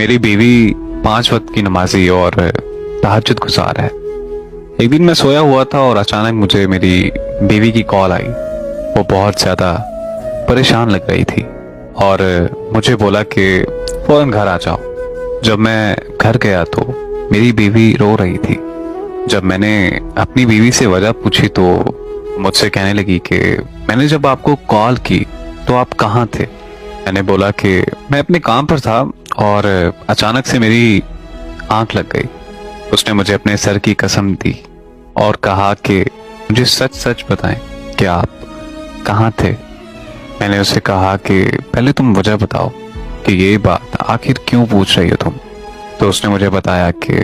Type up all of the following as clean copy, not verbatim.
मेरी बीवी 5 वक्त की नमाजी और तहज्जुद गुजार है। एक दिन मैं सोया हुआ था और अचानक मुझे मेरी बीवी की कॉल आई। वो बहुत ज़्यादा परेशान लग रही थी और मुझे बोला कि फौरन घर आ जाओ। जब मैं घर गया तो मेरी बीवी रो रही थी। जब मैंने अपनी बीवी से वजह पूछी तो मुझसे कहने लगी कि मैंने जब आपको कॉल की तो आप कहाँ थे। मैंने बोला कि मैं अपने काम पर था और अचानक से मेरी आंख लग गई। उसने मुझे अपने सर की कसम दी और कहा कि मुझे सच सच बताएं कि आप कहाँ थे। मैंने उसे कहा कि पहले तुम वजह बताओ कि ये बात आखिर क्यों पूछ रही हो तुम। तो उसने मुझे बताया कि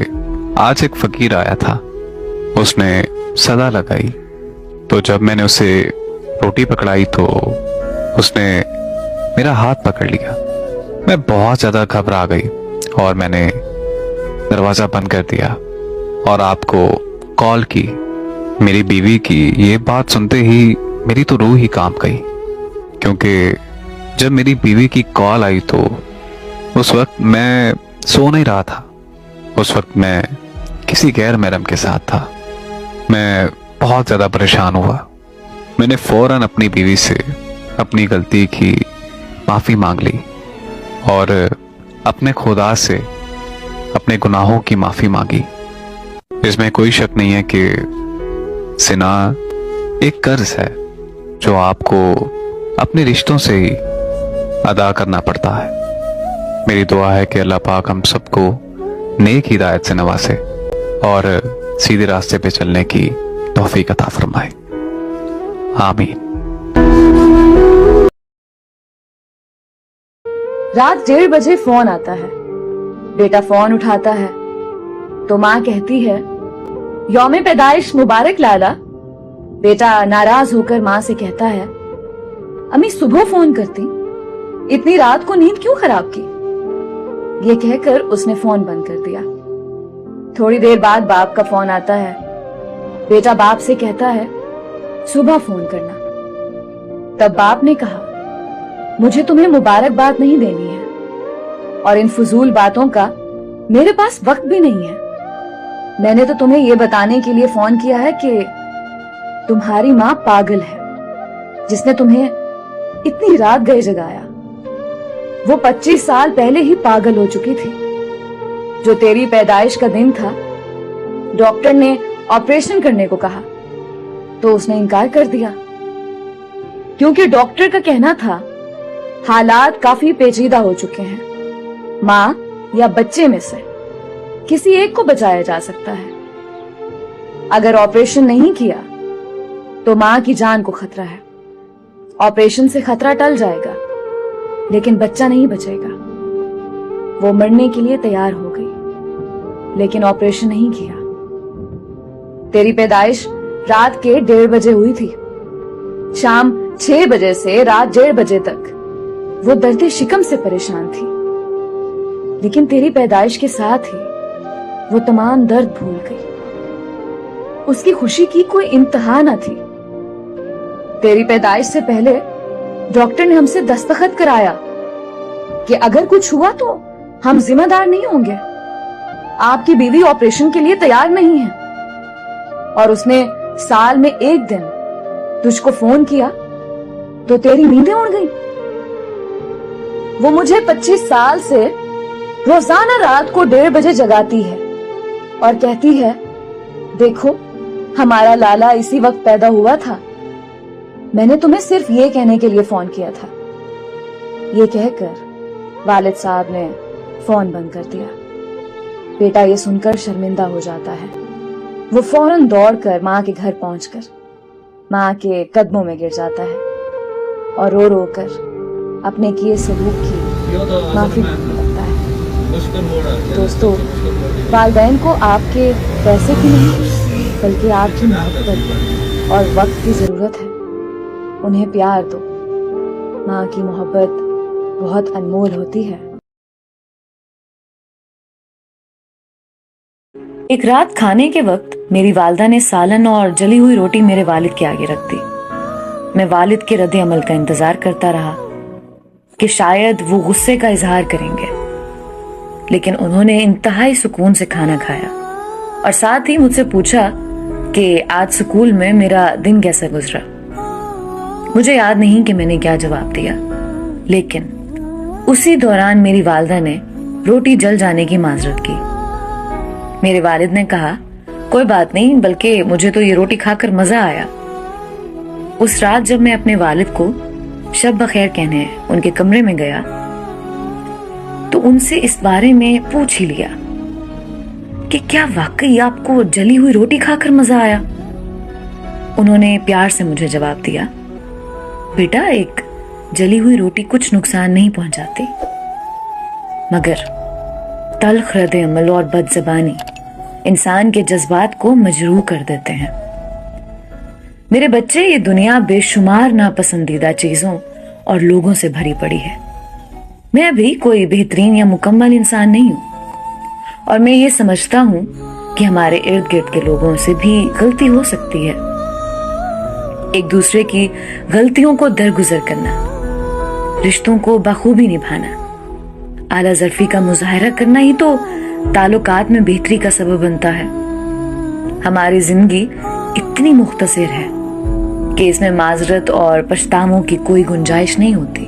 आज एक फकीर आया था, उसने सदा लगाई। तो जब मैंने उसे रोटी पकड़ाई तो उसने मेरा हाथ पकड़ लिया। मैं बहुत ज्यादा घबरा गई और मैंने दरवाजा बंद कर दिया और आपको कॉल की। मेरी बीवी की ये बात सुनते ही मेरी तो रूह ही कांप गई, क्योंकि जब मेरी बीवी की कॉल आई तो उस वक्त मैं सो नहीं रहा था। उस वक्त मैं किसी गैर महरम के साथ था। मैं बहुत ज्यादा परेशान हुआ। मैंने फौरन अपनी बीवी से अपनी गलती की माफी मांग ली और अपने खुदा से अपने गुनाहों की माफी मांगी। इसमें कोई शक नहीं है कि ज़िना एक कर्ज है जो आपको अपने रिश्तों से ही अदा करना पड़ता है। मेरी दुआ है कि अल्लाह पाक हम सबको नेक हिदायत से नवाजे और सीधे रास्ते पे चलने की तौफीक अता फरमाए। आमीन। रात 1:30 बजे फोन आता है। बेटा फोन उठाता है तो माँ कहती है, यौम पैदाइश मुबारक लाला। बेटा नाराज होकर माँ से कहता है, अम्मी सुबह फोन करती, इतनी रात को नींद क्यों खराब की। ये कहकर उसने फोन बंद कर दिया। थोड़ी देर बाद बाप का फोन आता है। बेटा बाप से कहता है, सुबह फोन करना। तब बाप ने कहा, मुझे तुम्हें मुबारकबाद नहीं देनी है और इन फजूल बातों का मेरे पास वक्त भी नहीं है। मैंने तो तुम्हें यह बताने के लिए फोन किया है कि तुम्हारी माँ पागल है, जिसने तुम्हें इतनी रात गए जगाया। वो 25 साल पहले ही पागल हो चुकी थी। जो तेरी पैदाइश का दिन था, डॉक्टर ने ऑपरेशन करने को कहा तो उसने इनकार कर दिया, क्योंकि डॉक्टर का कहना था हालात काफी पेचीदा हो चुके हैं। माँ या बच्चे में से किसी एक को बचाया जा सकता है। अगर ऑपरेशन नहीं किया तो माँ की जान को खतरा है। ऑपरेशन से खतरा टल जाएगा, लेकिन बच्चा नहीं बचेगा। वो मरने के लिए तैयार हो गई, लेकिन ऑपरेशन नहीं किया। तेरी पैदाइश रात के 1:30 बजे हुई थी। शाम 6 बजे से रात 1:30 बजे तक वो दर्द शिकम से परेशान थी, लेकिन तेरी पैदाइश के साथ ही वो तमाम दर्द भूल गई। उसकी खुशी की कोई इंतहा न थी। तेरी पैदाइश से पहले डॉक्टर ने हमसे दस्तखत कराया कि अगर कुछ हुआ तो हम जिम्मेदार नहीं होंगे। आपकी बीवी ऑपरेशन के लिए तैयार नहीं है और उसने साल में एक दिन तुझको फोन किया तो तेरी नींदें उड़ गई। वो मुझे 25 साल से रोजाना रात को 1:30 बजे जगाती है और कहती है, देखो हमारा लाला इसी वक्त पैदा हुआ था। मैंने तुम्हें सिर्फ ये कहने के लिए फोन किया था। ये कहकर वालिद साहब ने फोन बंद कर दिया। बेटा ये सुनकर शर्मिंदा हो जाता है। वो फौरन दौड़कर माँ के घर पहुंचकर माँ के कदमों में गिर जाता है और रो रो कर अपने किए सलूक की माफी मांगने लगता है। दोस्तों, वालिदैन को आपके पैसे की नहीं बल्कि आपकी मोहब्बत और वक्त की जरूरत है। उन्हें प्यार दो। माँ की मोहब्बत बहुत अनमोल होती है। एक रात खाने के वक्त मेरी वालिदा ने सालन और जली हुई रोटी मेरे वालिद के आगे रख दी। मैं वालिद के रद्द अमल का इंतजार करता रहा कि शायद वो गुस्से का इजहार करेंगे, لیکن انہوں نے انتہائی سکون سے کھانا کھایا اور ساتھ ہی مجھ سے پوچھا کہ آج سکول میں میرا دن کیسا گزرا۔ مجھے یاد نہیں کہ میں نے کیا جواب دیا، لیکن اسی دوران میری والدہ نے روٹی جل جانے کی معذرت کی۔ میرے والد نے کہا کوئی بات نہیں، بلکہ مجھے تو یہ روٹی کھا کر مزہ آیا۔ اس رات جب میں اپنے والد کو شب بخیر کہنے ان کے کمرے میں گیا تو ان سے اس بارے میں پوچھ ہی لیا کہ کیا واقعی آپ کو جلی ہوئی روٹی کھا کر مزہ آیا؟ انہوں نے پیار سے مجھے جواب دیا، بیٹا ایک جلی ہوئی روٹی کچھ نقصان نہیں پہنچاتی، مگر تلخ رد عمل اور بد زبانی انسان کے جذبات کو مجروح کر دیتے ہیں۔ میرے بچے، یہ دنیا بے شمار ناپسندیدہ چیزوں اور لوگوں سے بھری پڑی ہے۔ میں ابھی کوئی بہترین یا مکمل انسان نہیں ہوں، اور میں یہ سمجھتا ہوں کہ ہمارے ارد گرد کے لوگوں سے بھی غلطی ہو سکتی ہے۔ ایک دوسرے کی غلطیوں کو درگزر کرنا، رشتوں کو بخوبی نبھانا، اعلیٰ ظرفی کا مظاہرہ کرنا ہی تو تعلقات میں بہتری کا سبب بنتا ہے۔ ہماری زندگی اتنی مختصر ہے کہ اس میں معذرت اور پچھتاووں کی کوئی گنجائش نہیں ہوتی۔